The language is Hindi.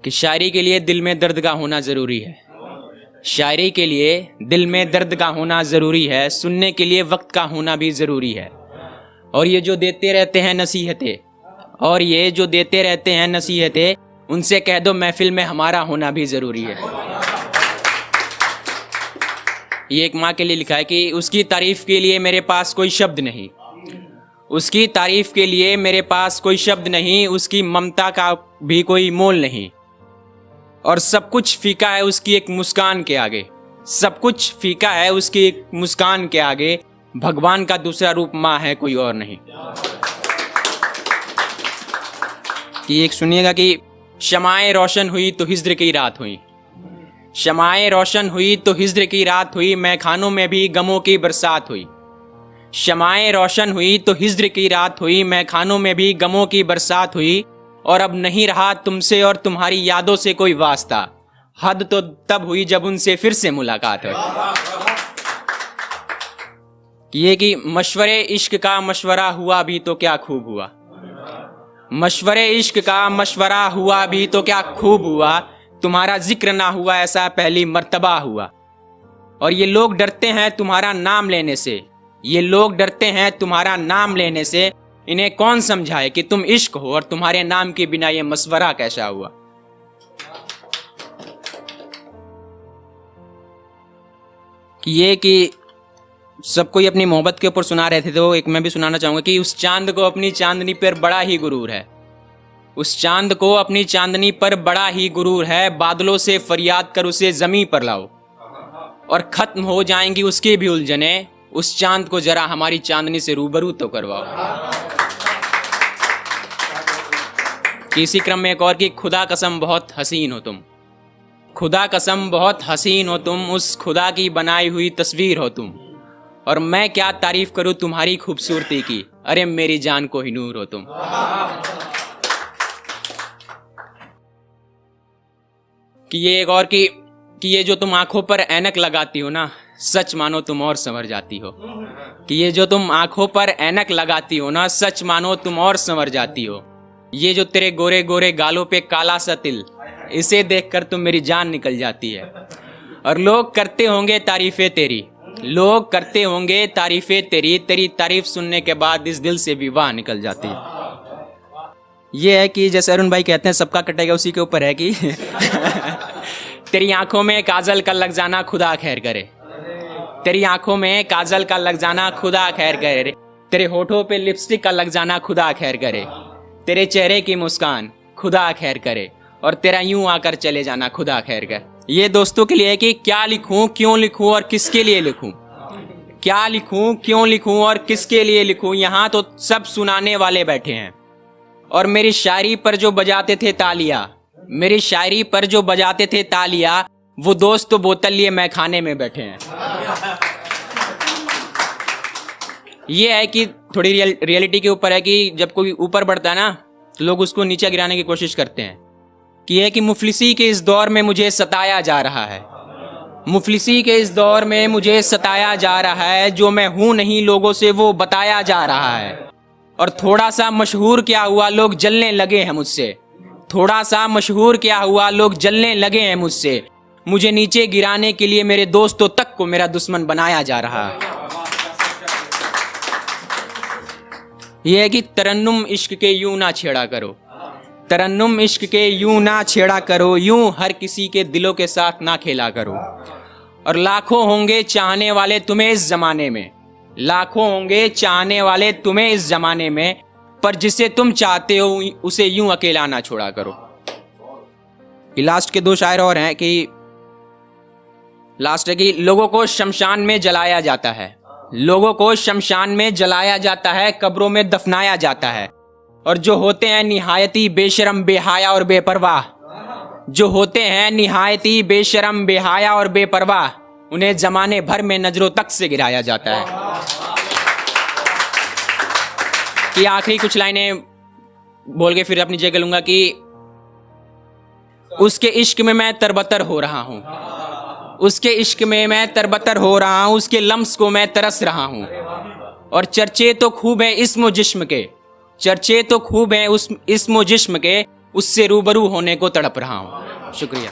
कि शायरी के लिए दिल में दर्द का होना ज़रूरी है। शायरी के लिए दिल में दर्द का होना ज़रूरी है, सुनने के लिए वक्त का होना भी ज़रूरी है। और ये जो देते रहते हैं नसीहतें, और ये जो देते रहते हैं नसीहतें, उनसे कह दो महफिल में हमारा होना भी ज़रूरी है। ये एक माँ के लिए लिखा है कि उसकी तारीफ़ के लिए मेरे पास कोई शब्द नहीं, उसकी तारीफ़ के लिए मेरे पास कोई शब्द नहीं, उसकी ममता का भी कोई मोल नहीं। और सब कुछ फीका है उसकी एक मुस्कान के आगे, सब कुछ फीका है उसकी एक मुस्कान के आगे, भगवान का दूसरा रूप माँ है कोई और नहीं। कि एक सुनिएगा कि शमाएं रोशन हुई तो हिज्र की रात हुई, शमाएं रोशन हुई तो हिज्र की रात हुई, मैं खानों में भी गमों की बरसात हुई। शमाएं रोशन हुई तो हिज्र की रात हुई, मैं खानों में भी गमों की बरसात हुई। और अब नहीं रहा तुमसे और तुम्हारी यादों से कोई वास्ता, हद तो तब हुई जब उनसे फिर से मुलाकात हुई। ये कि मशवरे इश्क का मशवरा हुआ भी तो क्या खूब हुआ, मशवरे इश्क का मशवरा हुआ भी तो क्या खूब हुआ, तुम्हारा जिक्र ना हुआ ऐसा पहली मर्तबा हुआ। और ये लोग डरते हैं तुम्हारा नाम लेने से, ये लोग डरते हैं तुम्हारा नाम लेने से, इन्हें कौन समझाए कि तुम इश्क हो और तुम्हारे नाम के बिना ये मशवरा कैसा हुआ। कि ये कि सब कोई अपनी मोहब्बत के ऊपर सुना रहे थे, तो एक मैं भी सुनाना चाहूंगा कि उस चांद को अपनी चांदनी पर बड़ा ही गुरूर है, उस चांद को अपनी चांदनी पर बड़ा ही गुरूर है, बादलों से फरियाद कर उसे जमीन पर लाओ और खत्म हो जाएंगी उसकी भी उलझने, उस चांद को जरा हमारी चांदनी से रूबरू तो करवाओ। इसी क्रम में एक और कि खुदा कसम बहुत हसीन हो तुम, खुदा कसम बहुत हसीन हो तुम, उस खुदा की बनाई हुई तस्वीर हो तुम, और मैं क्या तारीफ करूं तुम्हारी खूबसूरती की, अरे मेरी जान को ही नूर हो तुम। कि ये एक और कि ये जो तुम आंखों पर ऐनक लगाती हो ना, सच मानो तुम और संवर जाती हो। कि ये जो तुम आंखों पर ऐनक लगाती हो ना, सच मानो तुम और संवर जाती हो। ये जो तेरे गोरे गोरे गालों पे काला सा तिल, इसे देखकर तुम मेरी जान निकल जाती है। और लोग करते होंगे तारीफें तेरी, लोग करते होंगे तारीफें तेरी, तेरी तारीफ सुनने के बाद इस दिल से भी वाह निकल जाती है। ये है कि जैसे अरुण भाई कहते हैं सबका कटेगा उसी के ऊपर है कि तेरी आंखों में काजल का लग जाना खुदा खैर करे, तेरी आंखों में काजल का लग जाना खुदा खैर करे, तेरे होठों पे लिपस्टिक का लग जाना खुदा खैर करे, तेरे चेहरे की मुस्कान खुदा खैर करे, और तेरा यूं आकर चले जाना खुदा खैर करे। ये दोस्तों के लिए है कि क्या लिखूं, क्यों लिखूं और किसके लिए लिखूं, क्या लिखूं, क्यों लिखूं और किसके लिए लिखूं, यहाँ तो सब सुनाने वाले बैठे हैं। और मेरी शायरी पर जो बजाते थे तालियां, मेरी शायरी पर जो बजाते थे तालियां, वो दोस्त तो बोतल लिए मैं खाने में बैठे हैं। ये है कि थोड़ी रियलिटी के ऊपर है कि जब कोई ऊपर बढ़ता है ना, तो लोग उसको नीचे गिराने की कोशिश करते हैं। कि यह कि मुफलिसी के इस दौर में मुझे सताया जा रहा है, मुफलिसी के इस दौर में मुझे सताया जा रहा है, जो मैं हूं नहीं लोगों से वो बताया जा रहा है। और थोड़ा सा मशहूर क्या हुआ लोग जलने लगे हैं मुझसे, थोड़ा सा मशहूर क्या हुआ लोग जलने लगे हैं मुझसे, मुझे नीचे गिराने के लिए मेरे दोस्तों तक को मेरा दुश्मन बनाया जा रहा है। यह है कि तरन्नुम इश्क के यूं ना छेड़ा करो, तरन्नुम इश्क के यूं ना छेड़ा करो, यूं हर किसी के दिलों के साथ ना खेला करो। और लाखों होंगे चाहने वाले तुम्हें इस जमाने में, लाखों होंगे चाहने वाले तुम्हें इस जमाने में, पर जिसे तुम चाहते हो उसे यूं अकेला ना छोड़ा करो। लास्ट के दो शायर और हैं कि लास्ट है कि लोगों को शमशान में जलाया जाता है, लोगों को शमशान में जलाया जाता है, कब्रों में दफनाया जाता है। और जो होते हैं निहायती बेशरम बेहाया और बेपरवाह, जो होते हैं निहायती बेशरम बेहाया और बेपरवाह, उन्हें जमाने भर में नजरों तक से गिराया जाता है। कि आखिरी कुछ लाइनें बोल के फिर अपनी जगह लूंगा कि उसके इश्क में मैं तरबतर हो रहा हूं, उसके इश्क में मैं तरबतर हो रहा हूं, उसके लम्स को मैं तरस रहा हूं। और चर्चे तो खूब है इस्म जिस्म के, चर्चे तो खूब है उस इस्म जिस्म के, उससे रूबरू होने को तड़प रहा हूँ। शुक्रिया।